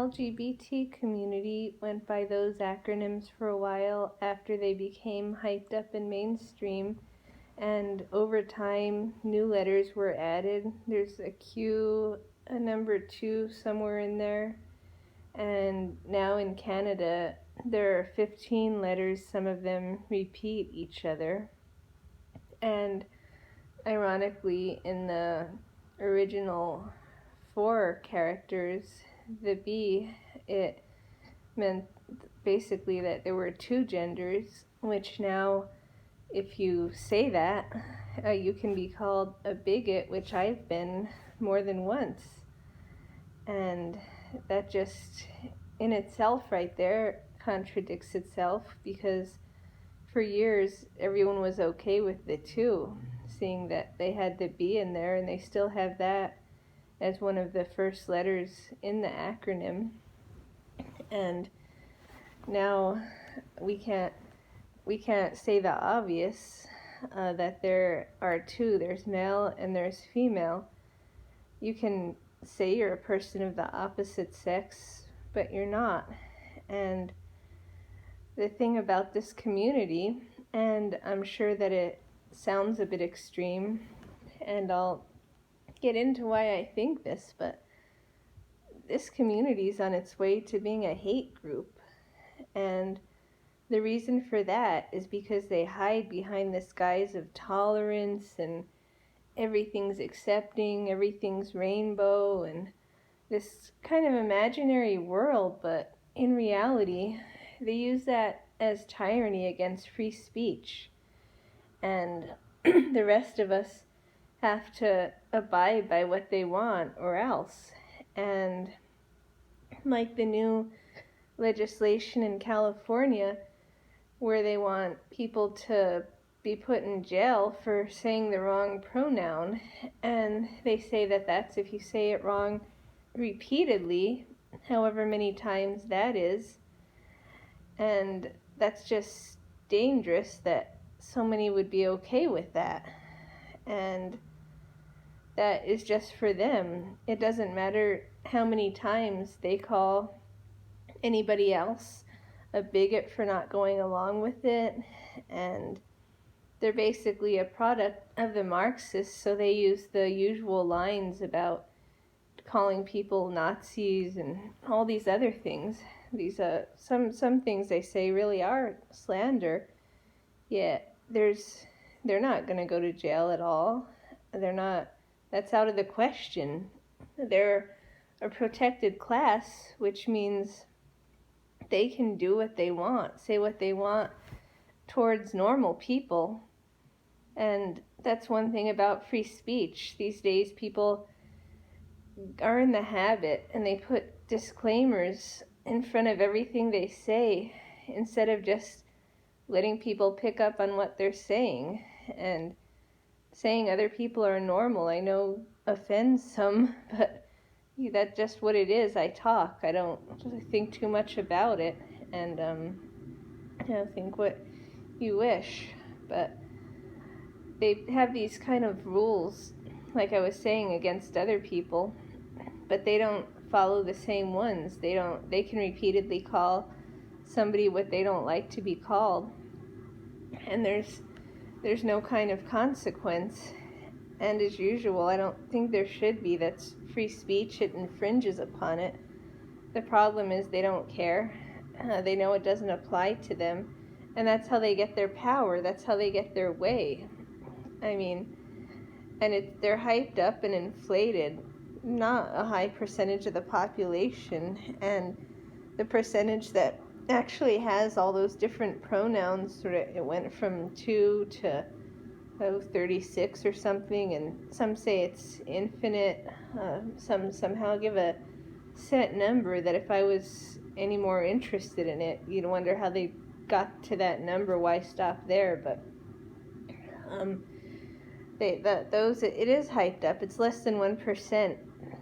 LGBT community went by those acronyms for a while after they became hyped up in mainstream, and over time new letters were added. There's a Q, a number 2 somewhere in there, and now in Canada there are 15 letters. Some of them repeat each other, and ironically in the original 4 characters, the B, it meant basically that there were 2 genders, which now, if you say that, you can be called a bigot, which I've been more than once. And that just, in itself right there, contradicts itself, because for years everyone was okay with the 2, seeing that they had the B in there, and they still have that as one of the first letters in the acronym. And now we can't say the obvious, that there are 2. There's male and there's female. You can say you're a person of the opposite sex, but you're not. And the thing about this community, and I'm sure that it sounds a bit extreme, and I'll get into why I think this, but this community is on its way to being a hate group. And the reason for that is because they hide behind this guise of tolerance, and everything's accepting, everything's rainbow, and this kind of imaginary world. But in reality, they use that as tyranny against free speech. And the rest of us have to abide by what they want, or else. And like the new legislation in California, where they want people to be put in jail for saying the wrong pronoun, and they say that that's if you say it wrong repeatedly, however many times that is. And that's just dangerous that so many would be okay with that. And that is just for them. It doesn't matter how many times they call anybody else a bigot for not going along with it. And they're basically a product of the Marxists, so they use the usual lines about calling people Nazis and all these other things. These some things they say really are slander, yet they're not going to go to jail at all. They're not. That's out of the question. They're a protected class, which means they can do what they want, say what they want towards normal people. And that's one thing about free speech. These days people are in the habit, and they put disclaimers in front of everything they say, instead of just letting people pick up on what they're saying. And saying other people are normal, I know offends some, but that's just what it is. I talk. I don't think too much about it, and think what you wish. But they have these kind of rules, like I was saying, against other people, but they don't follow the same ones. They can repeatedly call somebody what they don't like to be called, and there's no kind of consequence. And as usual, I don't think there should be. That's free speech. It infringes upon it. The problem is they don't care. They know it doesn't apply to them, and that's how they get their power. That's how they get their way. I mean, and they're hyped up and inflated. Not a high percentage of the population, and the percentage that actually has all those different pronouns, it went from 2 to 36 or something, and some say it's infinite. Some somehow give a set number that if I was any more interested in it, you'd wonder how they got to that number, why stop there. But it is hyped up. It's less than 1%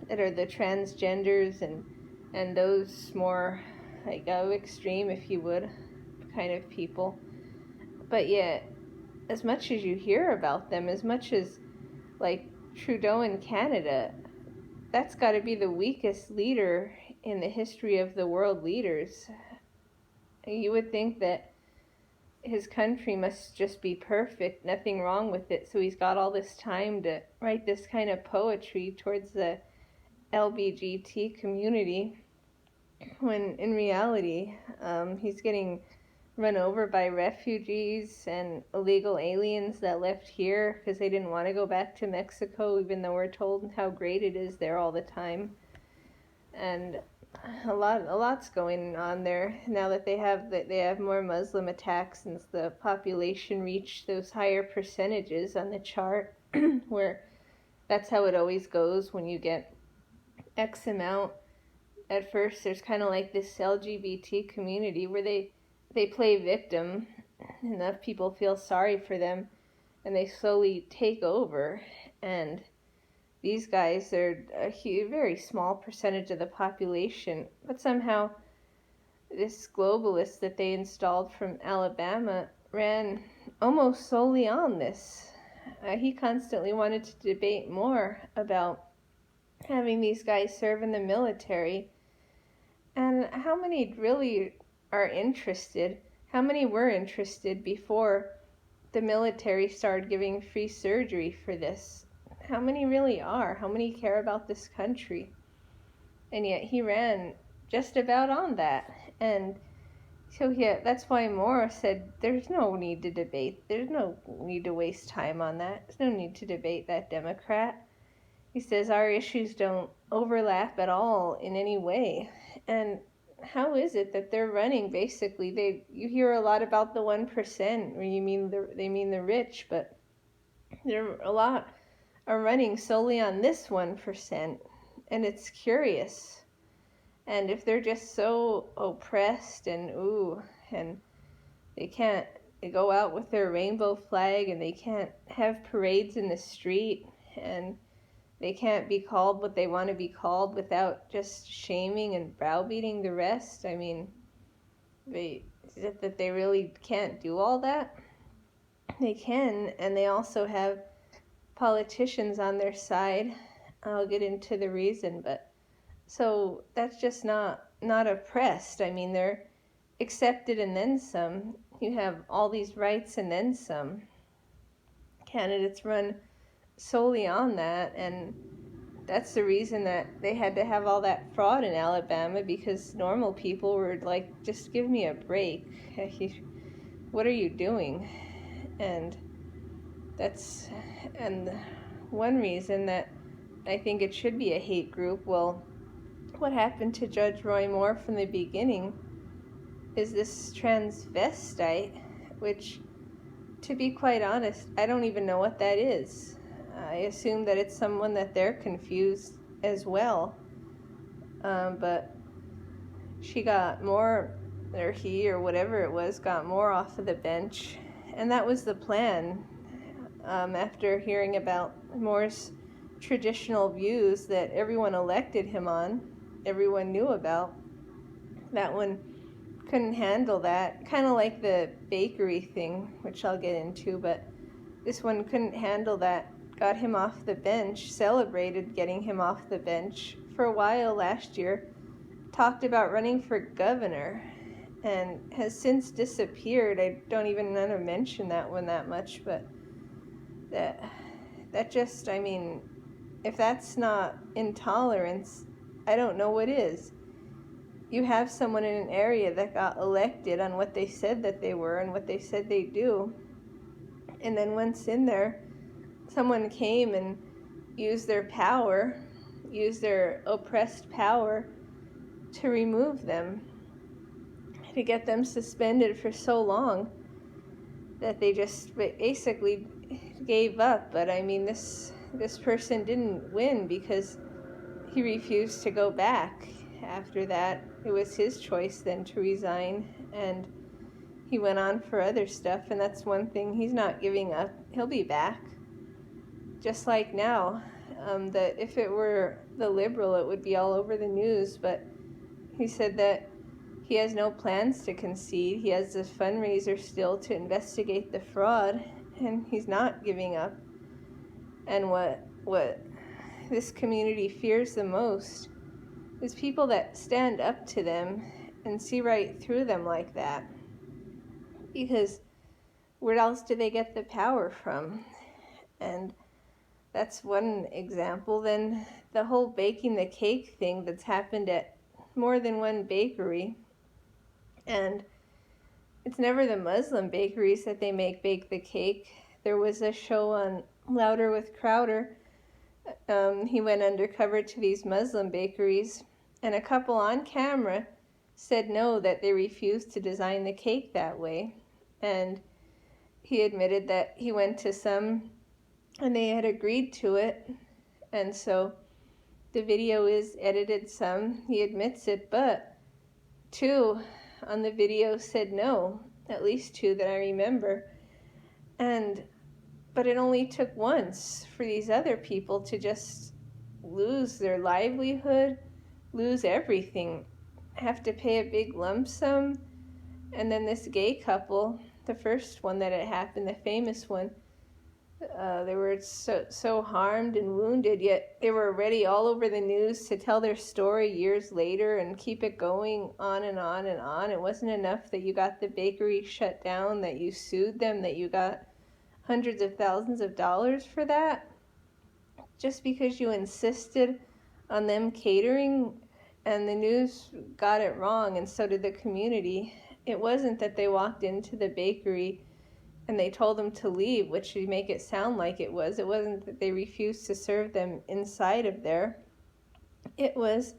that are the transgenders and those more like extreme, if you would, kind of people. But yet, as much as you hear about them, as much as like Trudeau in Canada, that's got to be the weakest leader in the history of the world leaders. You would think that his country must just be perfect, nothing wrong with it, so he's got all this time to write this kind of poetry towards the LGBT community, when in reality he's getting run over by refugees and illegal aliens that left here because they didn't want to go back to Mexico, even though we're told how great it is there all the time. And a lot's going on there now that they have more Muslim attacks, since the population reached those higher percentages on the chart, where that's how it always goes when you get X amount. At first, there's kind of like this LGBT community where they play victim. Enough people feel sorry for them, and they slowly take over. And these guys are a very small percentage of the population, but somehow this globalist that they installed from Alabama ran almost solely on this. He constantly wanted to debate more about having these guys serve in the military. And how many really are interested? How many were interested before the military started giving free surgery for this? How many really are? How many care about this country? And yet he ran just about on that. And so yeah, that's why Moore said there's no need to debate. There's no need to waste time on that. There's no need to debate that Democrat. He says our issues don't overlap at all in any way. And how is it that they're running basically? You hear a lot about the 1%, or they mean the rich, but a lot are running solely on this 1%, and it's curious. And if they're just so oppressed and they go out with their rainbow flag, and they can't have parades in the street, and they can't be called what they want to be called without just shaming and browbeating the rest. I mean, is it that they really can't do all that? They can, and they also have politicians on their side. I'll get into the reason, but so that's just not oppressed. I mean, they're accepted and then some. You have all these rights and then some. Candidates run solely on that, and that's the reason that they had to have all that fraud in Alabama, because normal people were like, just give me a break. What are you doing? And one reason that I think it should be a hate group. Well, what happened to Judge Roy Moore from the beginning is this transvestite, which, to be quite honest, I don't even know what that is. I assume that it's someone that they're confused as well. But she got more, or he, or whatever it was, got more off of the bench. And that was the plan. After hearing about Moore's traditional views that everyone elected him on, everyone knew about, that one couldn't handle that. Kind of like the bakery thing, which I'll get into, but this one couldn't handle that. Got him off the bench, celebrated getting him off the bench for a while last year, talked about running for governor, and has since disappeared. I don't even want to mention that one that much, but that just, I mean, if that's not intolerance, I don't know what is. You have someone in an area that got elected on what they said that they were and what they said they do, and then once in there, someone came and used their power, used their oppressed power to remove them, to get them suspended for so long that they just basically gave up. But I mean, this person didn't win because he refused to go back. After that, it was his choice then to resign, and he went on for other stuff, and that's one thing, he's not giving up. He'll be back. Just like now, that if it were the liberal, it would be all over the news, but he said that he has no plans to concede. He has this fundraiser still to investigate the fraud, and he's not giving up. And what this community fears the most is people that stand up to them and see right through them like that. Because where else do they get the power from? And that's one example. Then the whole baking the cake thing that's happened at more than one bakery. And it's never the Muslim bakeries that they bake the cake. There was a show on Louder with Crowder. He went undercover to these Muslim bakeries, and a couple on camera said no, that they refused to design the cake that way. And he admitted that he went to some and they had agreed to it. And so the video is edited some, he admits it, but 2 on the video said no, at least 2 that I remember. But it only took once for these other people to just lose their livelihood, lose everything, have to pay a big lump sum. And then this gay couple, the first one that had happened, the famous one, they were so harmed and wounded, yet they were already all over the news to tell their story years later and keep it going on and on and on. It wasn't enough that you got the bakery shut down, that you sued them, that you got hundreds of thousands of dollars for that, just because you insisted on them catering. And the news got it wrong, and so did the community. It wasn't that they walked into the bakery and they told them to leave, which would make it sound like it was. It wasn't that they refused to serve them inside of there. It was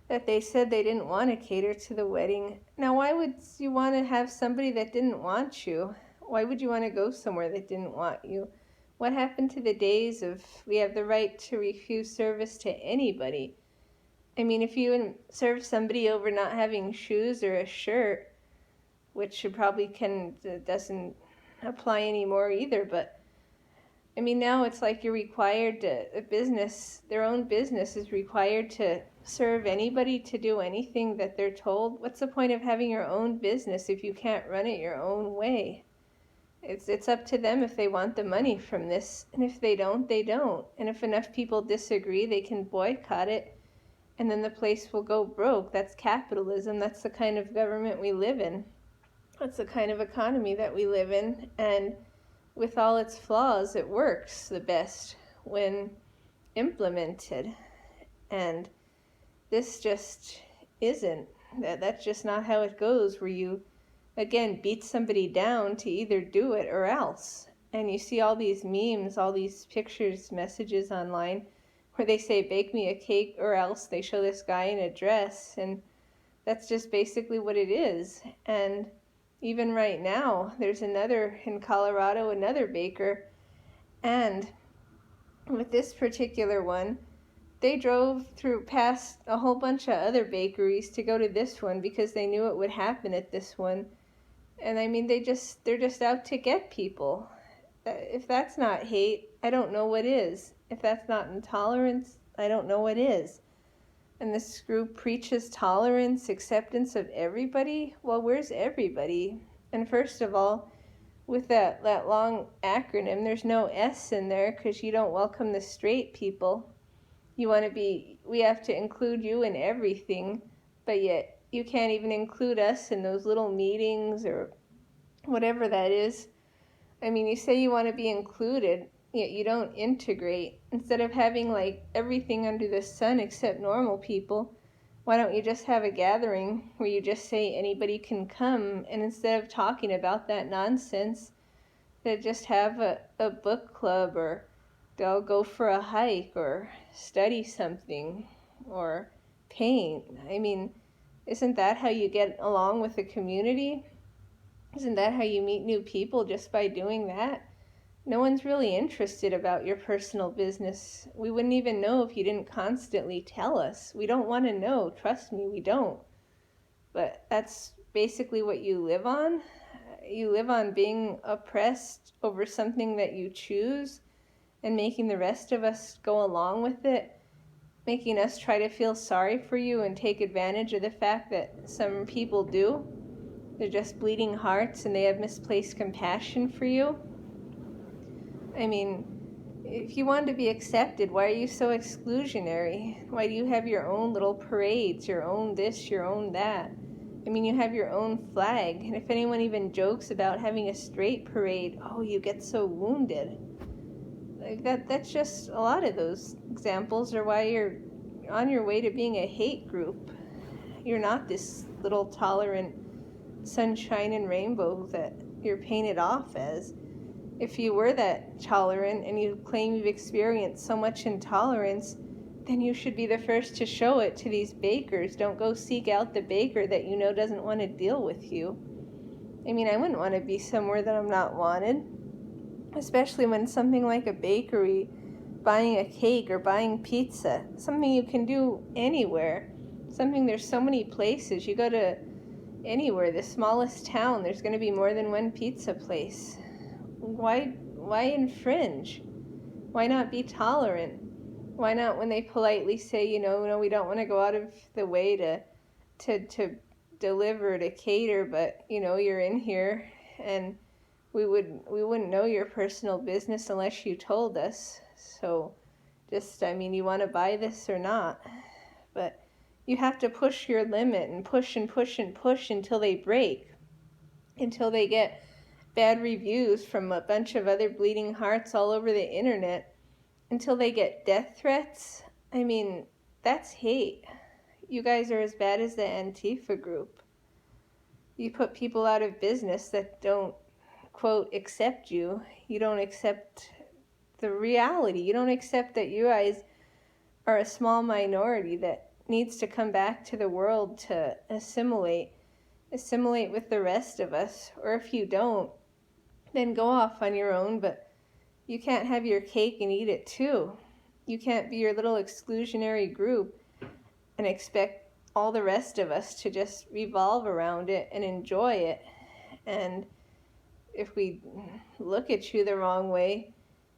that they said they didn't want to cater to the wedding. Now, why would you want to have somebody that didn't want you? Why would you want to go somewhere that didn't want you? What happened to the days of we have the right to refuse service to anybody? I mean, if you serve somebody over not having shoes or a shirt, which you probably doesn't apply anymore either, but I mean, now it's like you're required to, their own business is required to serve anybody, to do anything that they're told. What's the point of having your own business if you can't run it your own way? It's up to them if they want the money from this, and if they don't, they don't. And if enough people disagree, they can boycott it, and then the place will go broke. That's capitalism. That's the kind of government we live in. That's the kind of economy that we live in, and with all its flaws, it works the best when implemented. And this just isn't. That's just not how it goes, where you, again, beat somebody down to either do it or else. And you see all these memes, all these pictures, messages online, where they say, bake me a cake or else. They show this guy in a dress, and that's just basically what it is. And even right now, there's another in Colorado, another baker, and with this particular one, they drove past a whole bunch of other bakeries to go to this one because they knew it would happen at this one. And I mean, they're just out to get people. If that's not hate, I don't know what is. If that's not intolerance, I don't know what is. And this group preaches tolerance, acceptance of everybody. Well, where's everybody? And first of all, with that long acronym, there's no S in there because you don't welcome the straight people. We have to include you in everything, but yet you can't even include us in those little meetings or whatever that is. I mean, you say you want to be included, yet you don't integrate. Instead of having like everything under the sun except normal people, why don't you just have a gathering where you just say anybody can come, and instead of talking about that nonsense, that just have a book club, or they'll go for a hike or study something or paint. I mean, isn't that how you get along with the community? Isn't that how you meet new people, just by doing that? No one's really interested about your personal business. We wouldn't even know if you didn't constantly tell us. We don't want to know. Trust me, we don't. But that's basically what you live on. You live on being oppressed over something that you choose and making the rest of us go along with it, making us try to feel sorry for you and take advantage of the fact that some people do. They're just bleeding hearts and they have misplaced compassion for you. I mean, if you want to be accepted, why are you so exclusionary? Why do you have your own little parades, your own this, your own that? I mean, you have your own flag, and if anyone even jokes about having a straight parade, oh, you get so wounded. Like that's just a lot of those examples are why you're on your way to being a hate group. You're not this little tolerant sunshine and rainbow that you're painted off as. If you were that tolerant and you claim you've experienced so much intolerance, then you should be the first to show it to these bakers. Don't go seek out the baker that you know doesn't want to deal with you. I mean, I wouldn't want to be somewhere that I'm not wanted, especially when something like a bakery, buying a cake or buying pizza, something you can do anywhere. Something, there's so many places. You go to anywhere, the smallest town, there's going to be more than one pizza place. Why infringe? Why not be tolerant? Why not, when they politely say, no, we don't want to go out of the way to deliver, to cater, but you're in here, and we wouldn't know your personal business unless you told us. So you want to buy this or not? But you have to push your limit and push and push and push until they break, until they get bad reviews from a bunch of other bleeding hearts all over the internet, until they get death threats. I mean, that's hate. You guys are as bad as the Antifa group. You put people out of business that don't, quote, accept you. You don't accept the reality. You don't accept that you guys are a small minority that needs to come back to the world to assimilate with the rest of us. Or if you don't, then go off on your own, but you can't have your cake and eat it too. You can't be your little exclusionary group and expect all the rest of us to just revolve around it and enjoy it. And if we look at you the wrong way,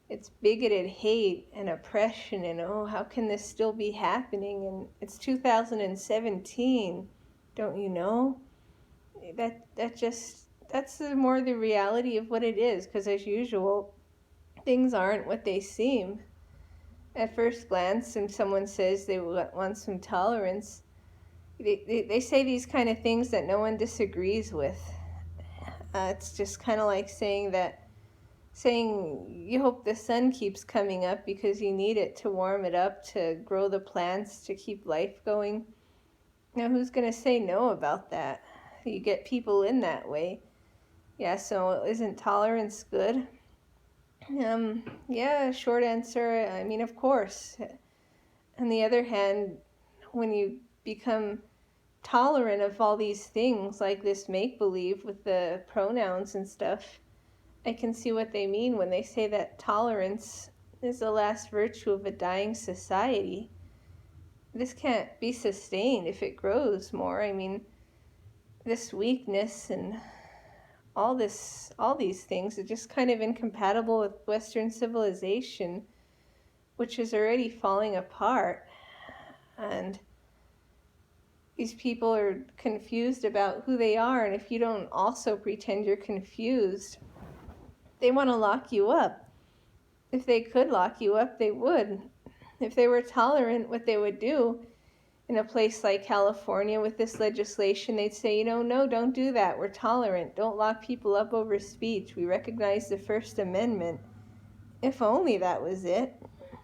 it's bigoted hate and oppression and, oh, how can this still be happening? And it's 2017, don't you know? That's more the reality of what it is, because as usual, things aren't what they seem. At first glance, when someone says they want some tolerance, they say these kind of things that no one disagrees with. It's just kind of like saying you hope the sun keeps coming up because you need it to warm it up, to grow the plants, to keep life going. Now, who's going to say no about that? You get people in that way. Yeah, so isn't tolerance good? Yeah, short answer, I mean, of course. On the other hand, when you become tolerant of all these things, like this make-believe with the pronouns and stuff, I can see what they mean when they say that tolerance is the last virtue of a dying society. This can't be sustained if it grows more. I mean, this weakness and all these things are just kind of incompatible with Western civilization, which is already falling apart. And these people are confused about who they are, and if you don't also pretend you're confused, they want to lock you up. If they could lock you up, they would. If they were tolerant, what they would do in a place like California with this legislation, they'd say, no, don't do that. We're tolerant. Don't lock people up over speech. We recognize the First Amendment. If only that was it.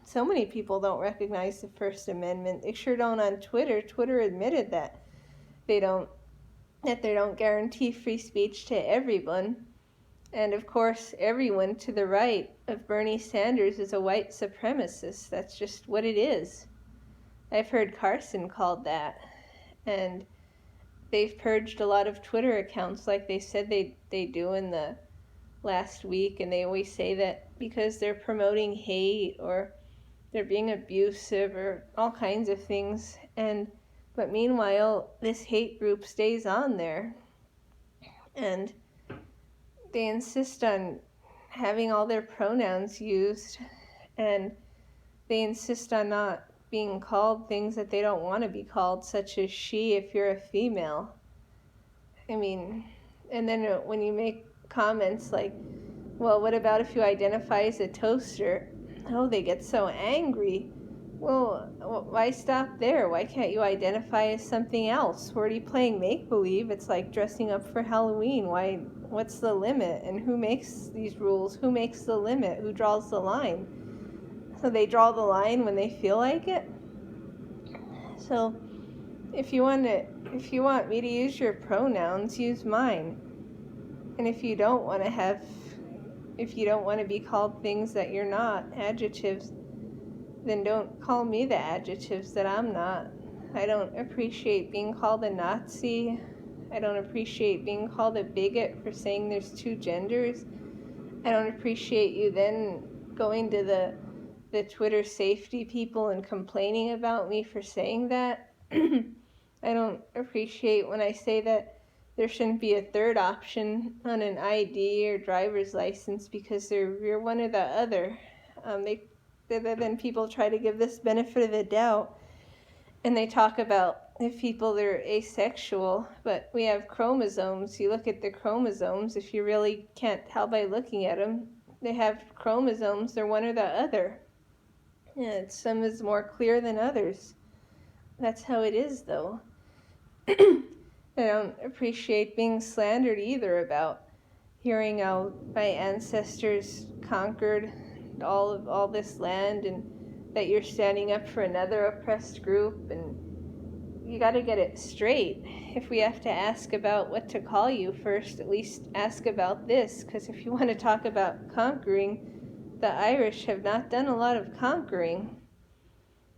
So many people don't recognize the First Amendment. They sure don't on Twitter. Twitter admitted that they don't guarantee free speech to everyone. And of course, everyone to the right of Bernie Sanders is a white supremacist. That's just what it is. I've heard Carson called that. And they've purged a lot of Twitter accounts like they said they do in the last week. And they always say that because they're promoting hate or they're being abusive or all kinds of things. But meanwhile, this hate group stays on there. And they insist on having all their pronouns used, and they insist on not being called things that they don't want to be called, such as she if you're a female. I mean, and then when you make comments like, well, what about if you identify as a toaster? oh, they get so angry. Well, why stop there? Why can't you identify as something else? We're already playing make-believe. It's like dressing up for Halloween. What's the limit? And who makes these rules? Who makes the limit? Who draws the line? So they draw the line when they feel like it. So if you want me to use your pronouns, use mine. And if you don't want to be called things that you're not, adjectives, then don't call me the adjectives that I'm not. I don't appreciate being called a Nazi. I don't appreciate being called a bigot for saying there's two genders. I don't appreciate you then going to the Twitter safety people and complaining about me for saying that. I don't appreciate when I say that there shouldn't be a third option on an ID or driver's license because you're one or the other. Then people try to give this benefit of the doubt, and they talk about if people are asexual, but we have chromosomes. You look at the chromosomes, if you really can't tell by looking at them, they have chromosomes, they're one or the other. Yeah, some is more clear than others. That's how it is, though. I don't appreciate being slandered either about hearing how my ancestors conquered all this land and that you're standing up for another oppressed group, and you got to get it straight. If we have to ask about what to call you first, at least ask about this, because if you want to talk about conquering, the Irish have not done a lot of conquering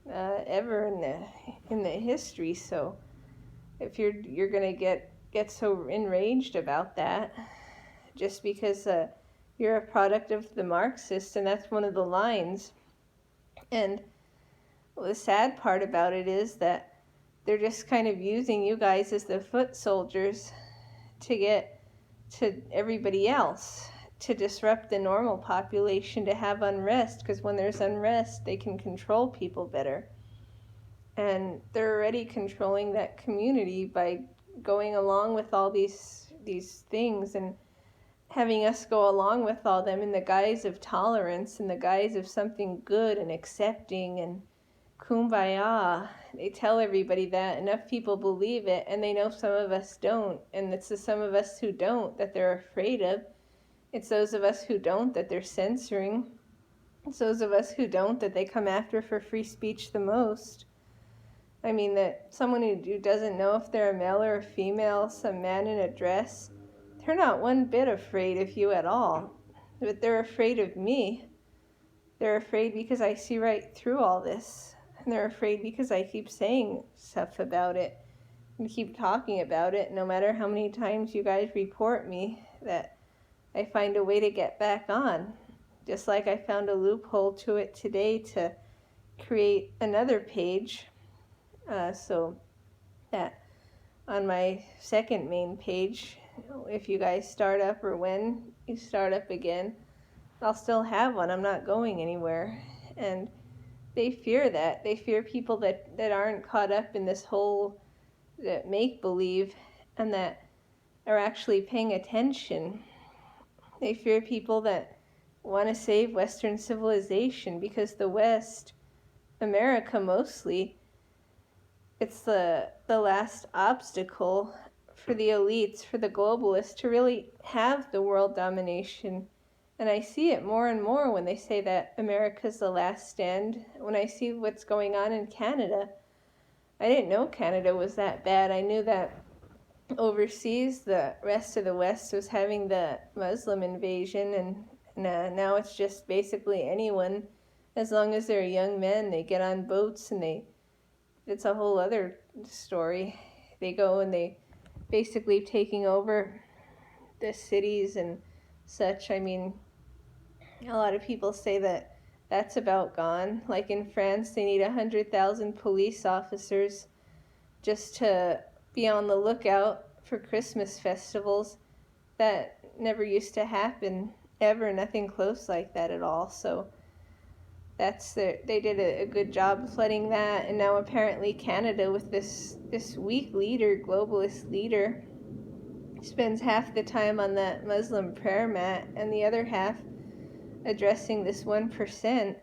ever in the history. So if you're gonna get so enraged about that just because you're a product of the Marxists, and that's one of the lines. And the sad part about it is that they're just kind of using you guys as the foot soldiers to get to everybody else, to disrupt the normal population, to have unrest, because when there's unrest, they can control people better. And they're already controlling that community by going along with all these things and having us go along with all them in the guise of tolerance, in the guise of something good and accepting and kumbaya. They tell everybody that. Enough people believe it, and they know some of us don't. And it's the some of us who don't that they're afraid of. It's those of us who don't that they're censoring. It's those of us who don't that they come after for free speech the most. I mean, that someone who doesn't know if they're a male or a female, some man in a dress, they're not one bit afraid of you at all. But they're afraid of me. They're afraid because I see right through all this. And they're afraid because I keep saying stuff about it and keep talking about it, no matter how many times you guys report me, that I find a way to get back on. Just like I found a loophole to it today to create another page, so that on my second main page, if you guys start up or when you start up again, I'll still have one. I'm not going anywhere. And they fear that. They fear people that aren't caught up in this whole make-believe and that are actually paying attention. They fear people that want to save Western civilization, because the West, America mostly, it's the last obstacle for the elites, for the globalists to really have the world domination. And I see it more and more when they say that America's the last stand. When I see what's going on in Canada, I didn't know Canada was that bad. I knew that overseas the rest of the West was having the Muslim invasion, and now it's just basically anyone, as long as they're young men, they get on boats and it's a whole other story. They go and they basically taking over the cities and such. I mean, a lot of people say that that's about gone. Like in France, they need 100,000 police officers just to be on the lookout for Christmas festivals. That never used to happen ever, nothing close like that at all. So they did a good job flooding that. And now apparently Canada, with this weak leader, globalist leader, spends half the time on that Muslim prayer mat and the other half addressing this 1%.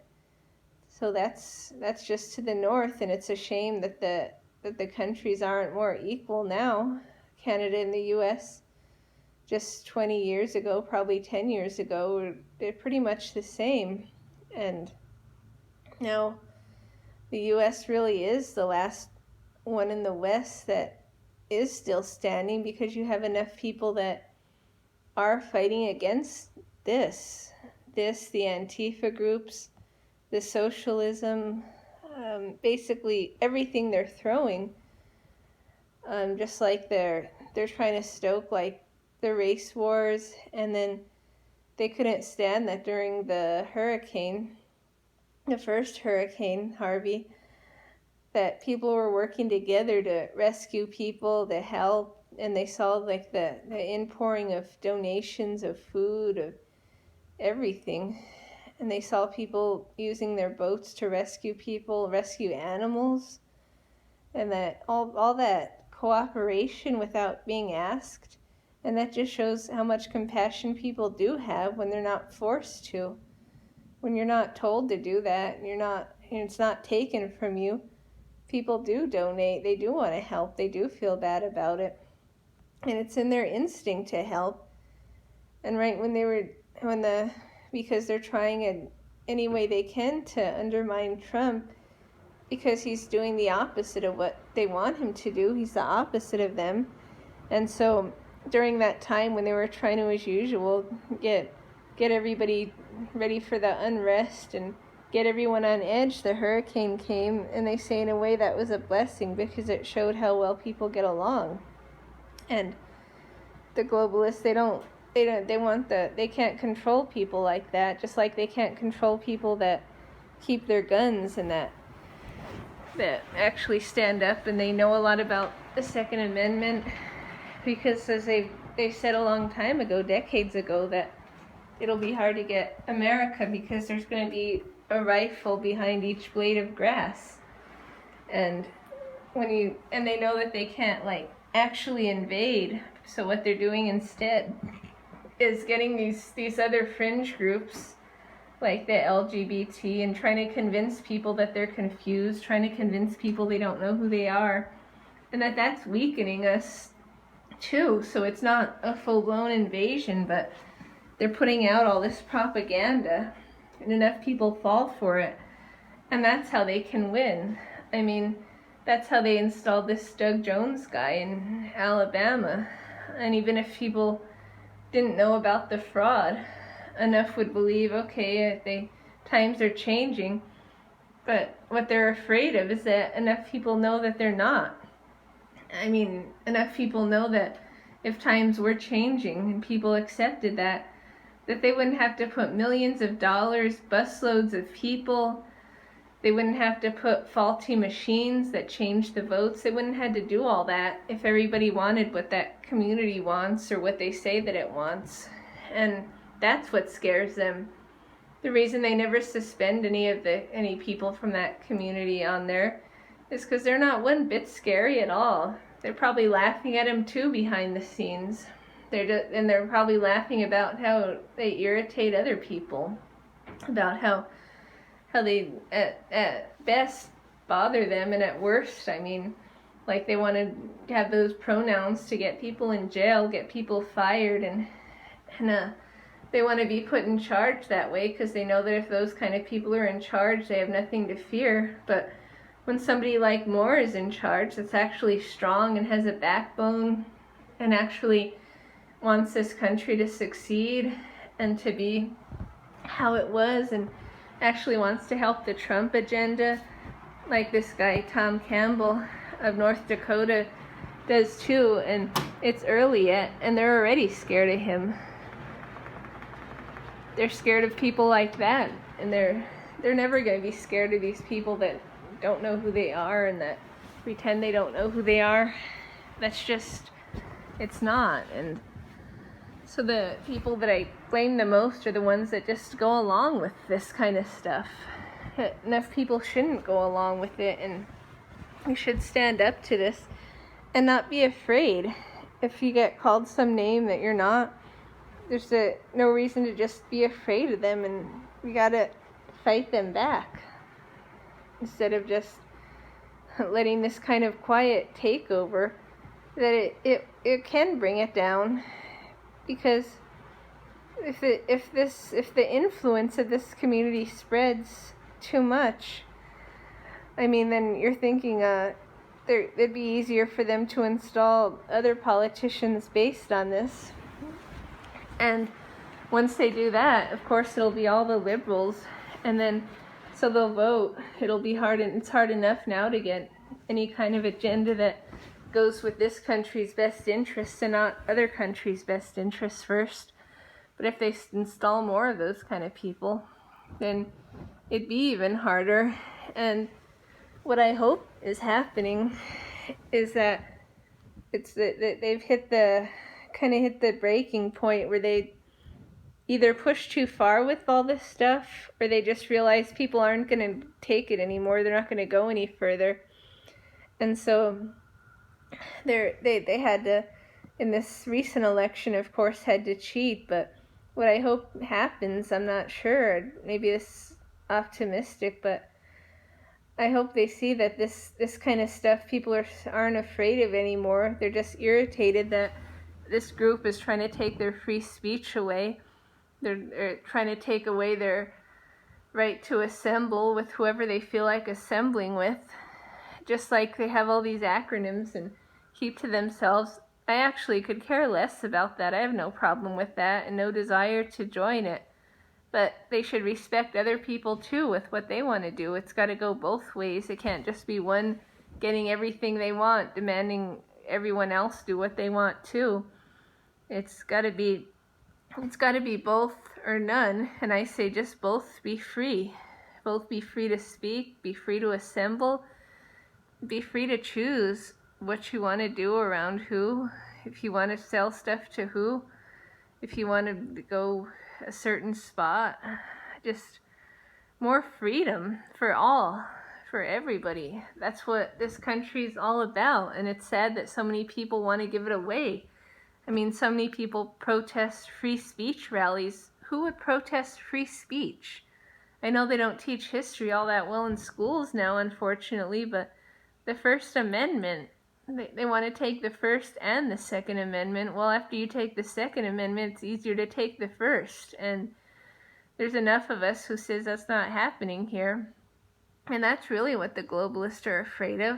So that's just to the north, and it's a shame that the countries aren't more equal now. Canada and the US just 20 years ago, probably 10 years ago, they're pretty much the same. And now the US really is the last one in the West that is still standing, because you have enough people that are fighting against this, the Antifa groups, the socialism, basically everything they're throwing. Just like they're trying to stoke like the race wars, and then they couldn't stand that during the first hurricane, Harvey, that people were working together to rescue people, to help, and they saw like the inpouring of donations of food, of everything, and they saw people using their boats to rescue people, rescue animals, and that all that cooperation without being asked. And that just shows how much compassion people do have when they're not forced to. When you're not told to do that, and it's not taken from you, people do donate. They do want to help. They do feel bad about it. And it's in their instinct to help. And right because they're trying in any way they can to undermine Trump, because he's doing the opposite of what they want him to do. He's the opposite of them. And so during that time when they were trying to, as usual, get everybody ready for the unrest and get everyone on edge, the hurricane came, and they say in a way that was a blessing, because it showed how well people get along. And the globalists, they can't control people like that, just like they can't control people that keep their guns and that actually stand up, and they know a lot about the Second Amendment, because as they said a long time ago, decades ago, that it'll be hard to get America because there's going to be a rifle behind each blade of grass. And they know that they can't actually invade, so what they're doing instead is getting these other fringe groups like the LGBT and trying to convince people that they're confused, trying to convince people they don't know who they are, and that's weakening us too. So it's not a full-blown invasion, but they're putting out all this propaganda, and enough people fall for it, and that's how they can win. I mean, that's how they installed this Doug Jones guy in Alabama. And even if people didn't know about the fraud, enough would believe, okay, times are changing. But what they're afraid of is that enough people know that they're not. I mean, enough people know that if times were changing and people accepted that they wouldn't have to put millions of dollars, busloads of people. They wouldn't have to put faulty machines that change the votes. They wouldn't have to do all that if everybody wanted what that community wants or what they say that it wants. And that's what scares them. The reason they never suspend any people from that community on there is because they're not one bit scary at all. They're probably laughing at them too behind the scenes. They're probably laughing about how they irritate other people, about how they at best bother them, and at worst, I mean, like they want to have those pronouns to get people in jail, get people fired, and they want to be put in charge that way because they know that if those kind of people are in charge, they have nothing to fear. But when somebody like Moore is in charge, that's actually strong and has a backbone and actually wants this country to succeed and to be how it was, and actually wants to help the Trump agenda, like this guy Tom Campbell of North Dakota does too. And it's early yet, and they're already scared of him. They're scared of people like that, and they're never going to be scared of these people that don't know who they are and that pretend they don't know who they are. That's just, it's not. And so the people that I blame the most are the ones that just go along with this kind of stuff. Enough people shouldn't go along with it, and we should stand up to this and not be afraid. If you get called some name that you're not, there's no reason to just be afraid of them, and we gotta fight them back. instead of just letting this kind of quiet take over, that it can bring it down. Because if the influence of this community spreads too much, I mean, then you're thinking it'd be easier for them to install other politicians based on this. And once they do that, of course, it'll be all the liberals, and then so they'll vote. It'll be hard, and it's hard enough now to get any kind of agenda that goes with this country's best interests and not other countries' best interests first. But if they install more of those kind of people, then it'd be even harder. And what I hope is happening is that they've hit the breaking point where they either push too far with all this stuff, or they just realize people aren't going to take it anymore. They're not going to go any further. And so they had to, in this recent election, of course, had to cheat. But what I hope happens, I'm not sure. Maybe this optimistic, but I hope they see that this kind of stuff people aren't afraid of anymore. They're just irritated that this group is trying to take their free speech away. They're trying to take away their right to assemble with whoever they feel like assembling with. Just like they have all these acronyms and keep to themselves. I actually could care less about that. I have no problem with that and no desire to join it. But they should respect other people too with what they want to do. It's got to go both ways. It can't just be one getting everything they want, demanding everyone else do what they want too. It's got to be both or none. And I say just both be free. Both be free to speak, be free to assemble, be free to choose what you want to do around who, if you want to sell stuff to who, if you want to go a certain spot. Just more freedom for all, for everybody. That's what this country's all about, and it's sad that so many people want to give it away. I mean, so many people protest free speech rallies. Who would protest free speech? I know they don't teach history all that well in schools now, unfortunately, but the First Amendment, they want to take the First and the Second Amendment. Well, after you take the Second Amendment, it's easier to take the First. And there's enough of us who says that's not happening here. And that's really what the globalists are afraid of.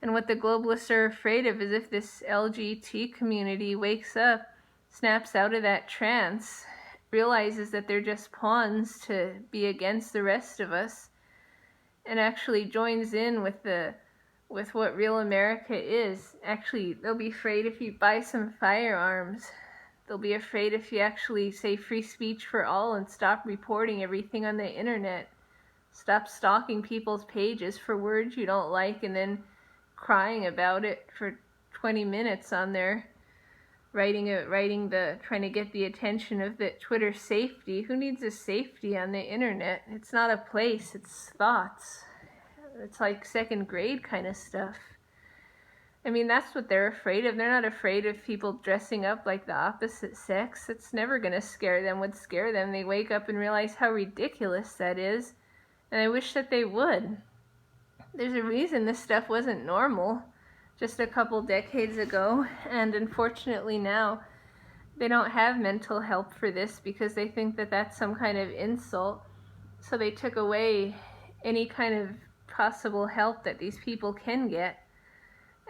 And what the globalists are afraid of is if this LGBT community wakes up, snaps out of that trance, realizes that they're just pawns to be against the rest of us, and actually joins in with what real America is. Actually, they'll be afraid if you buy some firearms. They'll be afraid if you actually say free speech for all and stop reporting everything on the internet. Stop stalking people's pages for words you don't like and then crying about it for 20 minutes on there. Trying to get the attention of the Twitter safety. Who needs a safety on the internet? It's not a place, it's thoughts. It's like second grade kind of stuff. I mean, that's what they're afraid of. They're not afraid of people dressing up like the opposite sex. It's never going to scare them. What would scare them, they wake up and realize how ridiculous that is. And I wish that they would. There's a reason this stuff wasn't normal just a couple decades ago. And unfortunately now, they don't have mental help for this because they think that that's some kind of insult. So they took away any kind of possible help that these people can get.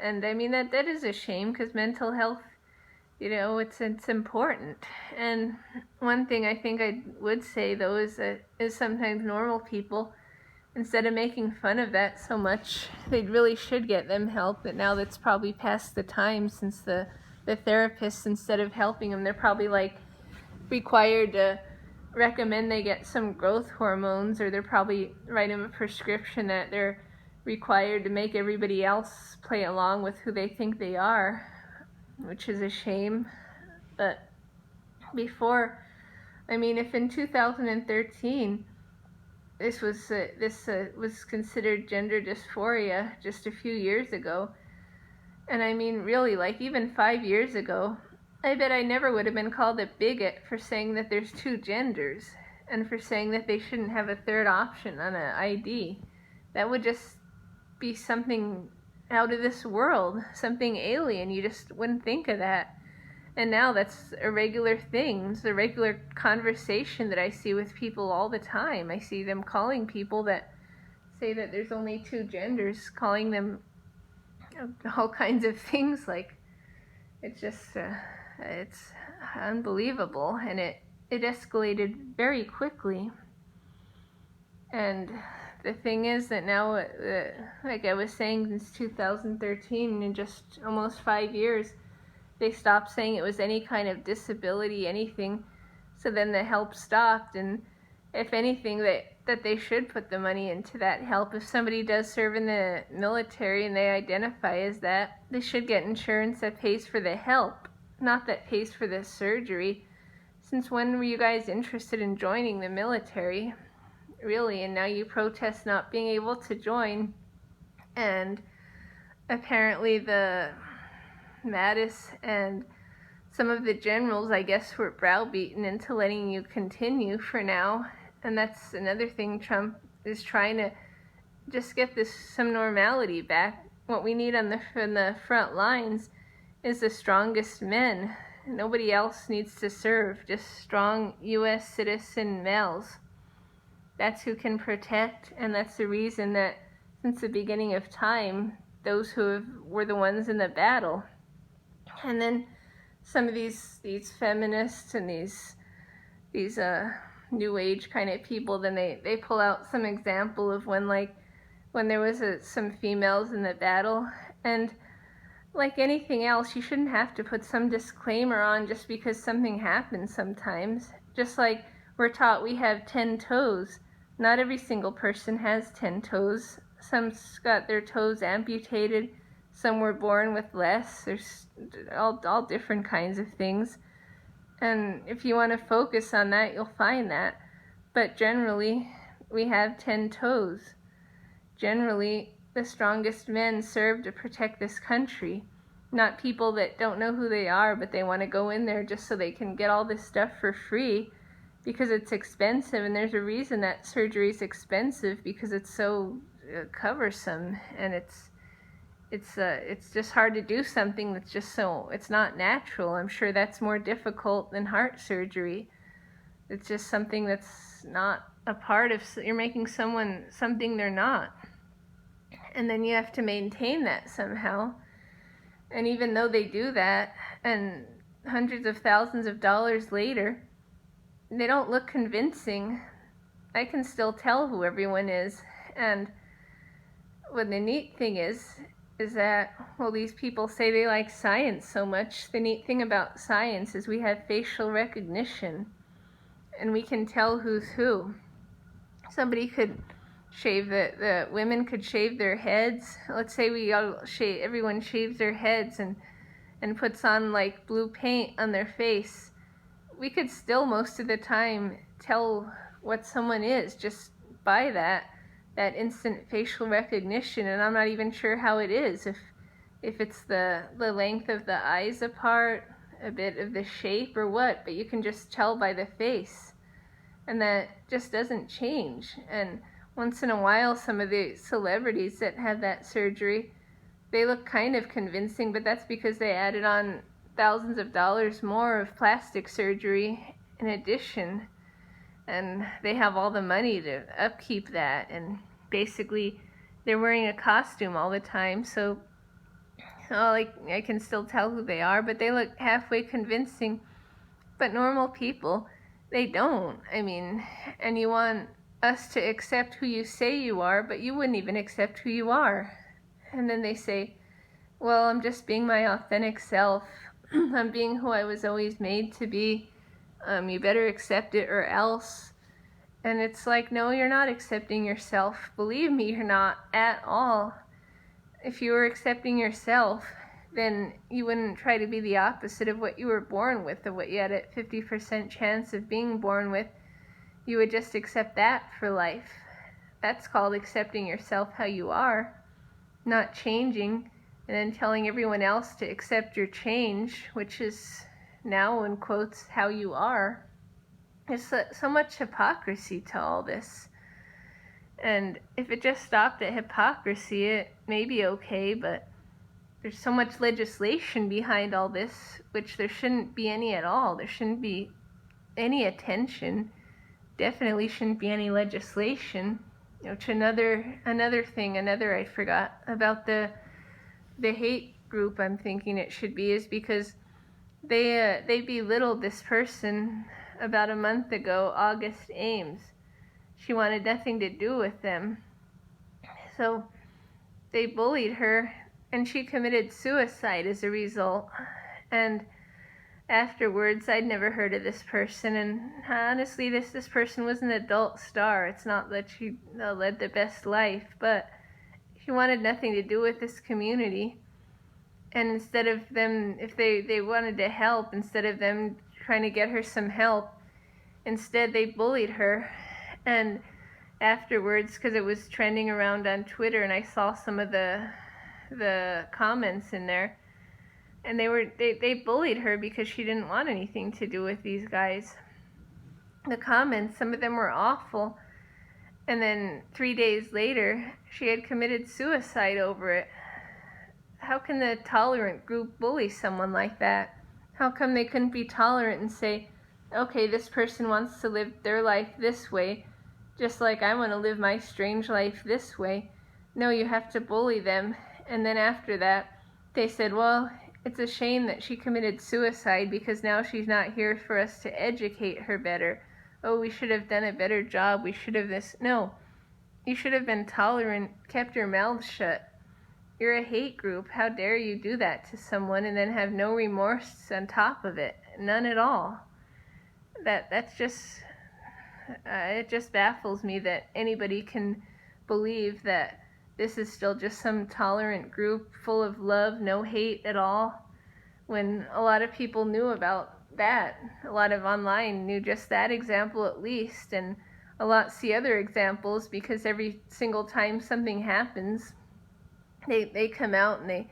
And I mean, that is a shame, because mental health, it's important. And one thing I think I would say though is sometimes normal people, instead of making fun of that so much, they really should get them help. But now that's probably past the time, since the therapists, instead of helping them, they're probably like required to recommend they get some growth hormones, or they're probably write them a prescription that they're required to make everybody else play along with who they think they are, which is a shame. But before, I mean, if in 2013 this was considered gender dysphoria just a few years ago, and I mean really, like even 5 years ago, I bet I never would have been called a bigot for saying that there's two genders, and for saying that they shouldn't have a third option on an ID. that would just be something out of this world, something alien. You just wouldn't think of that. And now that's a regular thing. It's a regular conversation that I see with people all the time. I see them calling people that say that there's only two genders, calling them all kinds of things. Like, it's just, it's unbelievable. And it escalated very quickly. And the thing is that now, like I was saying, since 2013, in just almost 5 years, they stopped saying it was any kind of disability, anything. So then the help stopped, and if anything, that they should put the money into that help. If somebody does serve in the military and they identify as that, they should get insurance that pays for the help, not that pays for the surgery. Since when were you guys interested in joining the military? Really? And now you protest not being able to join, and apparently the Mattis and some of the generals, I guess, were browbeaten into letting you continue for now. And that's another thing. Trump is trying to just get some normality back. What we need on the front lines is the strongest men. Nobody else needs to serve, just strong U.S. citizen males. That's who can protect, and that's the reason that since the beginning of time, those who were the ones in the battle. And then some of these feminists and these new age kind of people, then they pull out some example of when there was some females in the battle. And like anything else, you shouldn't have to put some disclaimer on just because something happens sometimes. Just like we're taught we have 10 toes. Not every single person has 10 toes. Some's got their toes amputated. Some were born with less. There's all different kinds of things. And if you want to focus on that, you'll find that. But generally, we have 10 toes. Generally, the strongest men serve to protect this country. Not people that don't know who they are, but they want to go in there just so they can get all this stuff for free because it's expensive. And there's a reason that surgery is expensive, because it's so cumbersome, and it's just hard to do something that's just so, it's not natural. I'm sure that's more difficult than heart surgery. It's just something that's not a part of, you're making someone something they're not. And then you have to maintain that somehow. And even though they do that, and hundreds of thousands of dollars later, they don't look convincing. I can still tell who everyone is. And what the neat thing is that, well, these people say they like science so much. The neat thing about science is we have facial recognition, and we can tell who's who. Somebody could shave, the women could shave their heads. Let's say everyone shaves their heads and puts on like blue paint on their face. We could still most of the time tell what someone is just by that instant facial recognition. And I'm not even sure how it is, if it's the length of the eyes apart, a bit of the shape, or what, but you can just tell by the face, and that just doesn't change. And once in a while, some of the celebrities that have that surgery, they look kind of convincing, but that's because they added on thousands of dollars more of plastic surgery in addition. And they have all the money to upkeep that, and basically they're wearing a costume all the time, so I can still tell who they are, but they look halfway convincing. But normal people, they don't. I mean, and you want us to accept who you say you are, but you wouldn't even accept who you are. And then they say, well, I'm just being my authentic self. I'm being who I was always made to be. You better accept it or else. And it's like, no, you're not accepting yourself. Believe me, you're not at all. If you were accepting yourself, then you wouldn't try to be the opposite of what you were born with, or what you had a 50% chance of being born with. You would just accept that for life. That's called accepting yourself how you are, not changing, and then telling everyone else to accept your change, which is now, in quotes, how you are. There's so much hypocrisy to all this. And if it just stopped at hypocrisy, it may be okay, but there's so much legislation behind all this, which there shouldn't be any at all. There shouldn't be any attention. Definitely shouldn't be any legislation. Which another thing I forgot about the hate group I'm thinking it should be is because they belittled this person about a month ago, August Ames. She wanted nothing to do with them. So they bullied her, and she committed suicide as a result. And afterwards, I'd never heard of this person, and honestly, this person was an adult star. It's not that she led the best life, but she wanted nothing to do with this community. And instead of them, if they wanted to help, instead of them trying to get her some help, instead they bullied her. And afterwards, because it was trending around on Twitter, and I saw some of the comments in there, and they bullied her because she didn't want anything to do with these guys. The comments, some of them were awful, and then 3 days later, she had committed suicide over it. How can the tolerant group bully someone like that? How come they couldn't be tolerant and say, okay, this person wants to live their life this way, just like I want to live my strange life this way? No, you have to bully them. And then after that, they said, well, it's a shame that she committed suicide because now she's not here for us to educate her better. Oh, we should have done a better job. We should have this. No, you should have been tolerant, kept your mouth shut. You're a hate group. How dare you do that to someone and then have no remorse on top of it? None at all. That's just, it just baffles me that anybody can believe that this is still just some tolerant group full of love, no hate at all, when a lot of people knew about that. A lot of online knew just that example at least, and a lot see other examples because every single time something happens, they come out and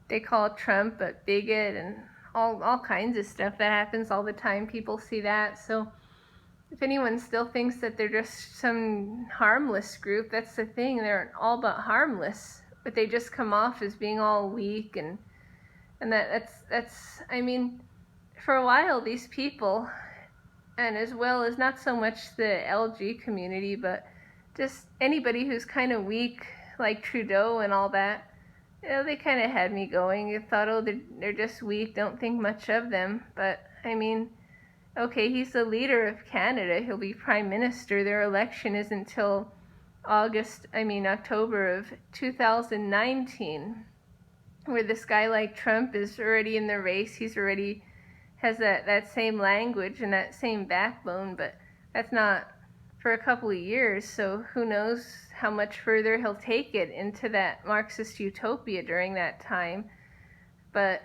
they call Trump a bigot and all kinds of stuff that happens all the time. People see that. So if anyone still thinks that they're just some harmless group, that's the thing. They're all but harmless, but they just come off as being all weak and that's I mean, for a while these people, and as well as not so much the LG community, but just anybody who's kind of weak, like Trudeau and all that, they kind of had me going. You thought, oh, they're just weak, don't think much of them. But I mean, okay, he's the leader of Canada. He'll be prime minister. Their election is until October of 2019, where this guy like Trump is already in the race. He's already has that same language and that same backbone, but that's not for a couple of years. So who knows how much further he'll take it into that Marxist utopia during that time. But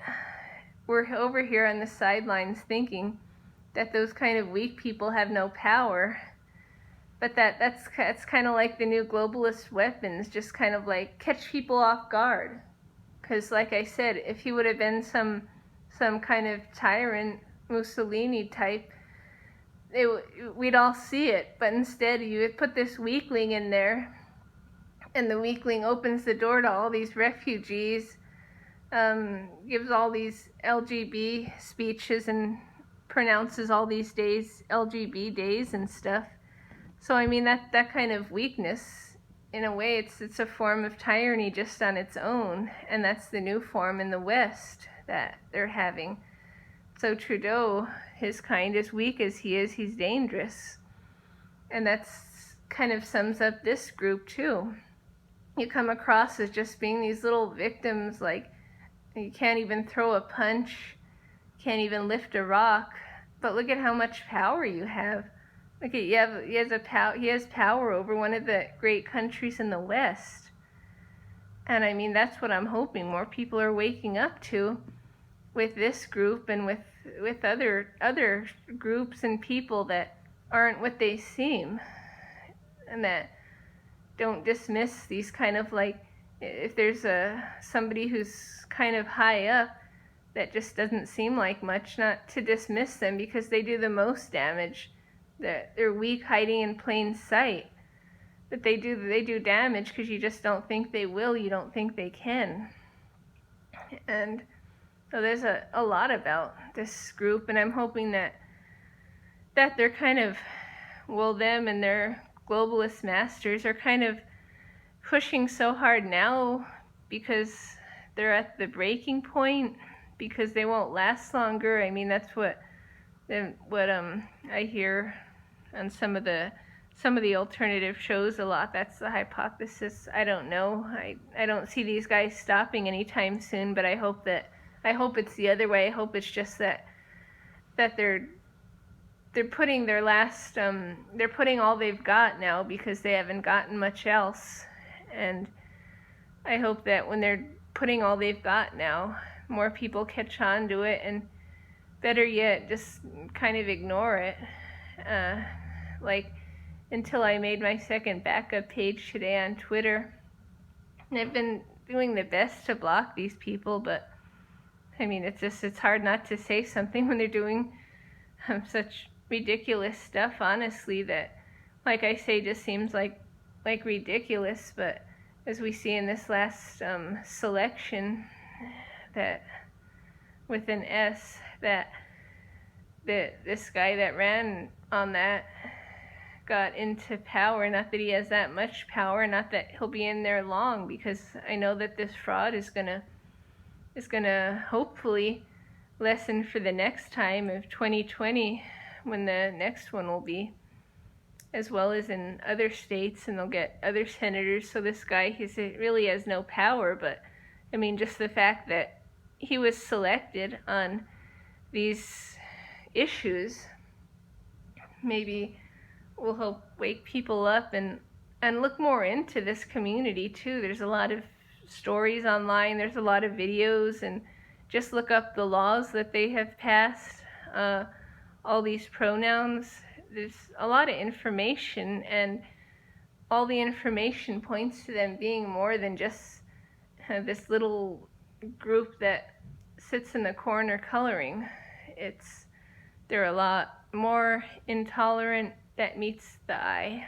we're over here on the sidelines thinking that those kind of weak people have no power. But that's kind of like the new globalist weapons, just kind of like catch people off guard. Because like I said, if he would have been some kind of tyrant, Mussolini type, we'd all see it. But instead you would put this weakling in there, and the weakling opens the door to all these refugees, gives all these Lgtb speeches and pronounces all these days Lgtb days and stuff. So I mean, that kind of weakness, in a way, it's a form of tyranny just on its own, and that's the new form in the West that they're having. So Trudeau, his kind, as weak as he is, he's dangerous. And that's kind of sums up this group too. You come across as just being these little victims, like you can't even throw a punch, can't even lift a rock, but look at how much power you have. Look at he has power over one of the great countries in the West. And I mean, that's what I'm hoping more people are waking up to with this group and with other groups and people that aren't what they seem, and that don't dismiss these kind of, like, if there's somebody who's kind of high up that just doesn't seem like much, not to dismiss them because they do the most damage. They're weak, hiding in plain sight. that they do damage because you just don't think they will, you don't think they can. And so there's a lot about this group, and I'm hoping that they're kind of, well, them and their globalist masters are kind of pushing so hard now because they're at the breaking point, because they won't last longer. I mean, that's what I hear on some of the alternative shows a lot. That's the hypothesis. I don't know. I don't see these guys stopping anytime soon, but I hope it's the other way. I hope it's just that they're putting their last they're putting all they've got now, because they haven't gotten much else. And I hope that when they're putting all they've got now, more people catch on to it, and better yet, just kind of ignore it. Like, until I made my second backup page today on Twitter. And I've been doing the best to block these people, but I mean, it's hard not to say something when they're doing such ridiculous stuff, honestly, that, like I say, just seems like ridiculous. But as we see in this last selection, that with an S, that this guy that ran on that got into power. Not that he has that much power, not that he'll be in there long, because I know that this fraud is gonna hopefully lessen for the next time of 2020, when the next one will be, as well as in other states, and they'll get other senators. So this guy, he really has no power, but I mean, just the fact that he was selected on these issues maybe will help wake people up and look more into this community too. There's a lot of stories online, there's a lot of videos, and just look up the laws that they have passed, all these pronouns. There's a lot of information, and all the information points to them being more than just this little group that sits in the corner coloring. They're a lot more intolerant that meets the eye.